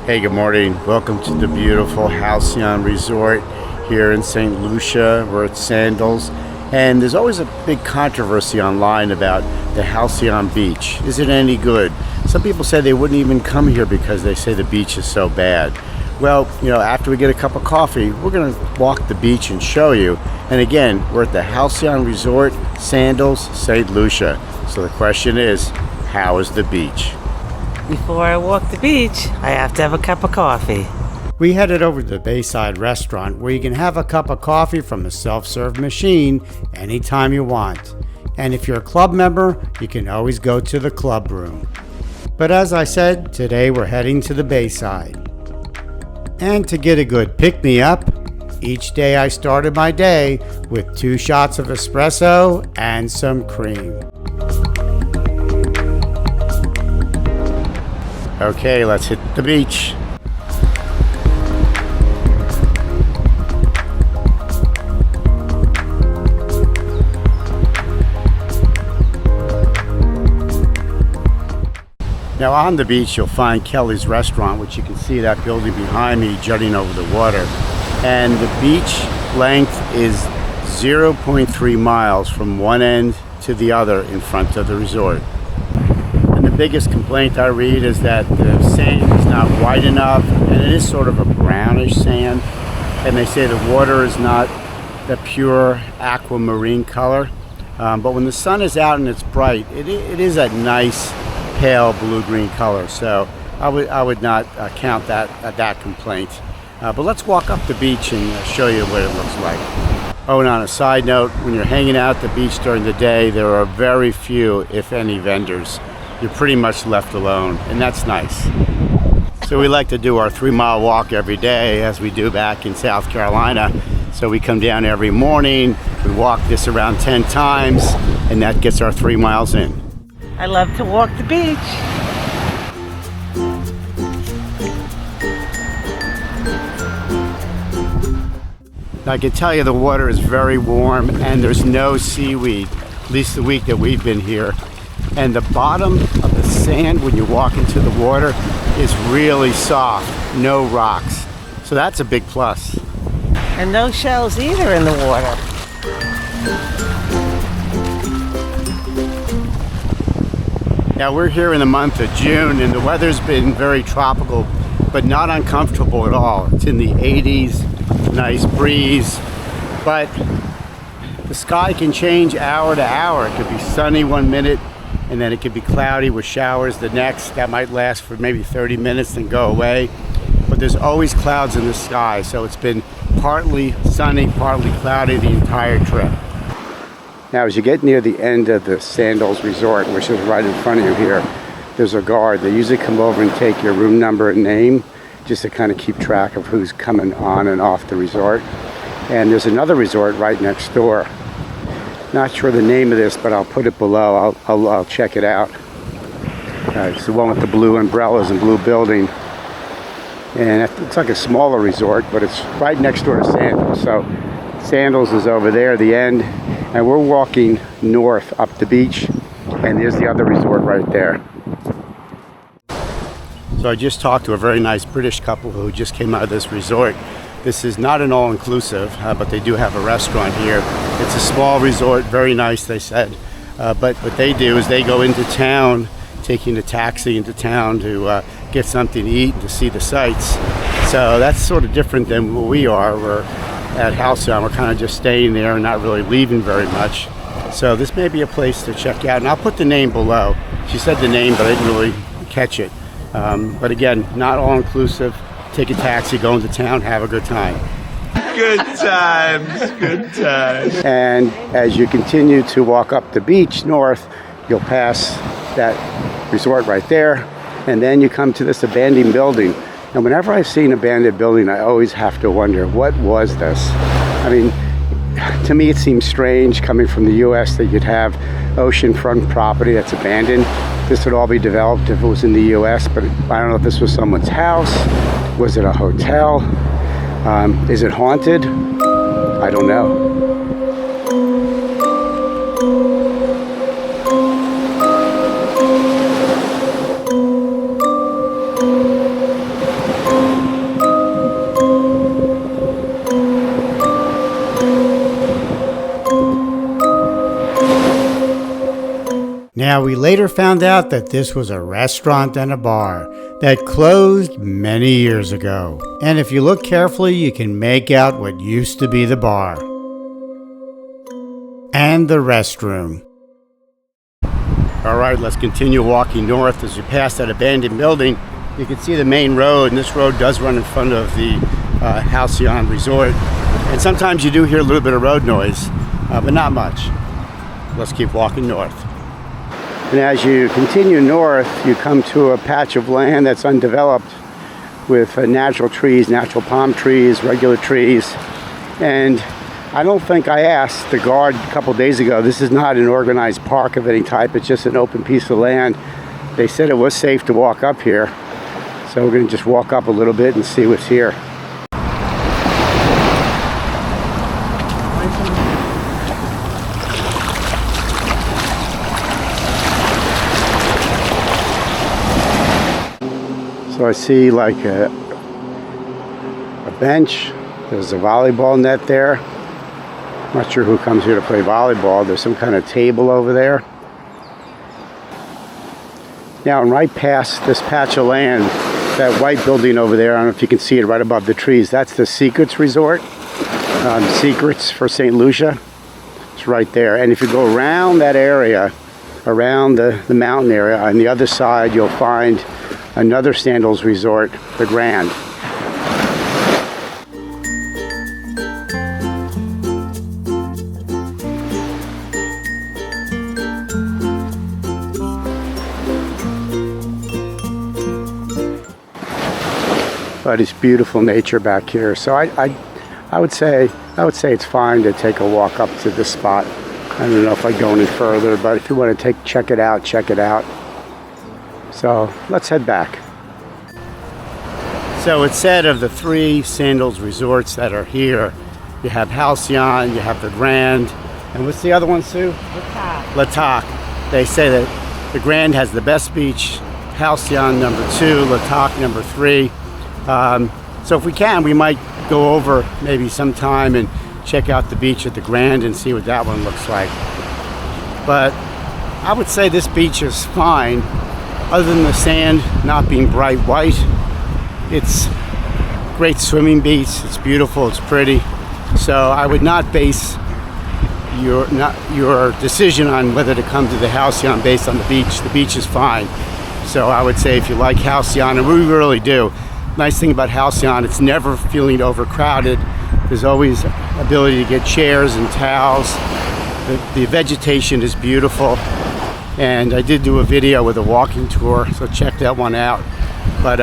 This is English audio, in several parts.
Hey, good morning. Welcome to the beautiful Halcyon Resort here in St. Lucia. We're at Sandals. And there's always a big controversy online about the Halcyon Beach. Is it any good? Some people say they wouldn't even come here because they say the beach is so bad. Well, after we get a cup of coffee, we're going to walk the beach and show you. And again, we're at the Halcyon Resort, Sandals, St. Lucia. So the question is, how is the beach? Before I walk the beach, I have to have a cup of coffee. We headed over to the Bayside restaurant where you can have a cup of coffee from a self-serve machine anytime you want. And if you're a club member, you can always go to the club room. But as I said, today we're heading to the Bayside. And to get a good pick-me-up, each day I started my day with 2 shots of espresso and some cream. Okay, let's hit the beach. Now on the beach you'll find Kelly's Restaurant, which you can see that building behind me jutting over the water. And the beach length is 0.3 miles from one end to the other in front of the resort. And the biggest complaint I read is that the sand is not white enough, and it is sort of a brownish sand. And they say the water is not the pure aquamarine color. But when the sun is out and it's bright, it is a nice pale blue-green color. So I would not count that complaint. But let's walk up the beach and show you what it looks like. Oh, and on a side note, when you're hanging out at the beach during the day, there are very few, if any, vendors. You're pretty much left alone, and that's nice. So we like to do our 3-mile walk every day, as we do back in South Carolina. So we come down every morning, we walk this around 10 times, and that gets our 3 miles in. I love to walk the beach. I can tell you the water is very warm and there's no seaweed, at least the week that we've been here. And the bottom of the sand when you walk into the water is really soft, no rocks. So that's a big plus. And no shells either in the water. Now we're here in the month of June and the weather's been very tropical, but not uncomfortable at all. It's in the 80s, nice breeze, but the sky can change hour to hour. It could be sunny one minute and then it could be cloudy with showers the next. That might last for maybe 30 minutes and go away. But there's always clouds in the sky, so it's been partly sunny, partly cloudy the entire trip. Now as you get near the end of the Sandals Resort, which is right in front of you here, there's a guard. They usually come over and take your room number and name just to kind of keep track of who's coming on and off the resort. And there's another resort right next door. Not sure the name of this, but I'll put it below. I'll check it out. It's the one with the blue umbrellas and blue building. And it looks like a smaller resort, but it's right next door to Sandals. So Sandals is over there, the end. And we're walking north up the beach. And there's the other resort right there. So I just talked to a very nice British couple who just came out of this resort. This is not an all-inclusive, but they do have a restaurant here. It's a small resort, very nice, they said. But what they do is they go into town, taking a taxi into town to get something to eat and to see the sights. So that's sort of different than what we are. We're at Halcyon, we're kind of just staying there and not really leaving very much. So this may be a place to check out, and I'll put the name below. She said the name, but I didn't really catch it. But again, not all-inclusive. Take a taxi, go into town, have a good time. Good times, good times. And as you continue to walk up the beach north, you'll pass that resort right there, and then you come to this abandoned building. And whenever I've seen an abandoned building, I always have to wonder, what was this? I mean, to me it seems strange coming from the US that you'd have oceanfront property that's abandoned. This would all be developed if it was in the US, but I don't know if this was someone's house. Was it a hotel? Is it haunted? I don't know. Now, we later found out that this was a restaurant and a bar that closed many years ago. And if you look carefully, you can make out what used to be the bar and the restroom. All right, let's continue walking north. As you pass that abandoned building, you can see the main road, and this road does run in front of the Halcyon Resort. And sometimes you do hear a little bit of road noise, but not much. Let's keep walking north. And as you continue north, you come to a patch of land that's undeveloped with natural trees, natural palm trees, regular trees. And I don't think I asked the guard a couple days ago, this is not an organized park of any type, it's just an open piece of land. They said it was safe to walk up here. So we're going to just walk up a little bit and see what's here. So I see like a bench. There's a volleyball net there. Not sure who comes here to play volleyball. There's some kind of table over there. Now, and right past this patch of land, that white building over there, I don't know if you can see it right above the trees, that's the Secrets Resort. Secrets for St Lucia. It's right there. And if you go around that area, around the mountain area, on the other side, you'll find another Sandals Resort, the Grand. But it's beautiful nature back here. So I would say it's fine to take a walk up to this spot. I don't know if I go any further, but if you want to check it out, check it out. So let's head back. So it's said of the 3 Sandals resorts that are here, you have Halcyon, you have the Grand, and what's the other one, Sue? Latak. They say that the Grand has the best beach, Halcyon number 2, Latak number 3. So if we can, we might go over maybe sometime and check out the beach at the Grand and see what that one looks like. But I would say this beach is fine, other than the sand not being bright white. It's great swimming beach, it's beautiful, it's pretty. So I would not base your decision on whether to come to the Halcyon based on the beach. The beach is fine. So I would say if you like Halcyon, and we really do, nice thing about Halcyon, it's never feeling overcrowded. There's always ability to get chairs and towels. The vegetation is beautiful. And I did do a video with a walking tour, so check that one out. But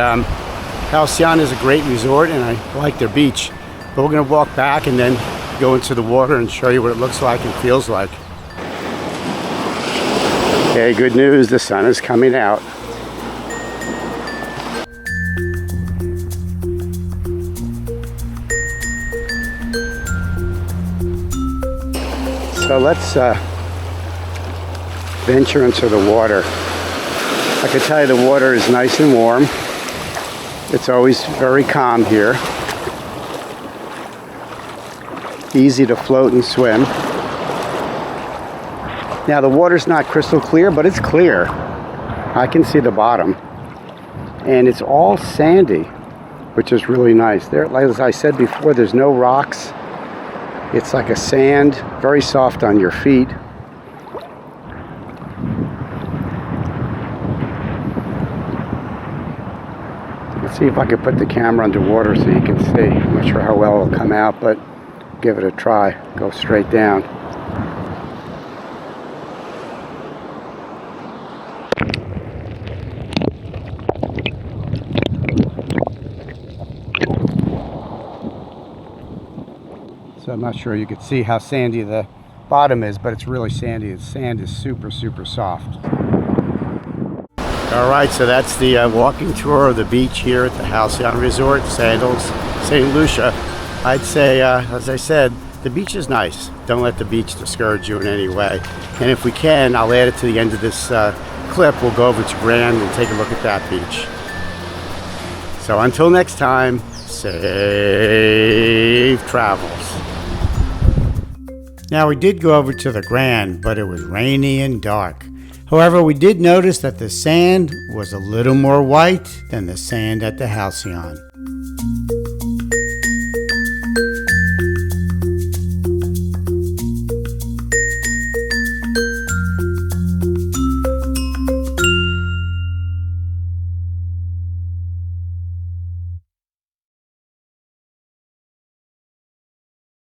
Halcyon is a great resort, and I like their beach. But we're going to walk back and then go into the water and show you what it looks like and feels like. Okay, good news, the sun is coming out. So let's venture into the water. I can tell you the water is nice and warm. It's always very calm here. Easy to float and swim. Now the water's not crystal clear, but it's clear. I can see the bottom. And it's all sandy, which is really nice. There, like as I said before, there's no rocks. It's like a sand, very soft on your feet. Let's see if I can put the camera underwater so you can see. I'm not sure how well it'll come out, but give it a try. Go straight down. So I'm not sure you can see how sandy the bottom is, but it's really sandy. The sand is super, super soft. All right, so that's the walking tour of the beach here at the Halcyon Resort, Sandals, St Lucia. I'd say, as I said, the beach is nice. Don't let the beach discourage you in any way. And if we can, I'll add it to the end of this clip. We'll go over to Grand and take a look at that beach. So until next time, safe travels. Now, we did go over to the Grand, but it was rainy and dark. However, we did notice that the sand was a little more white than the sand at the Halcyon.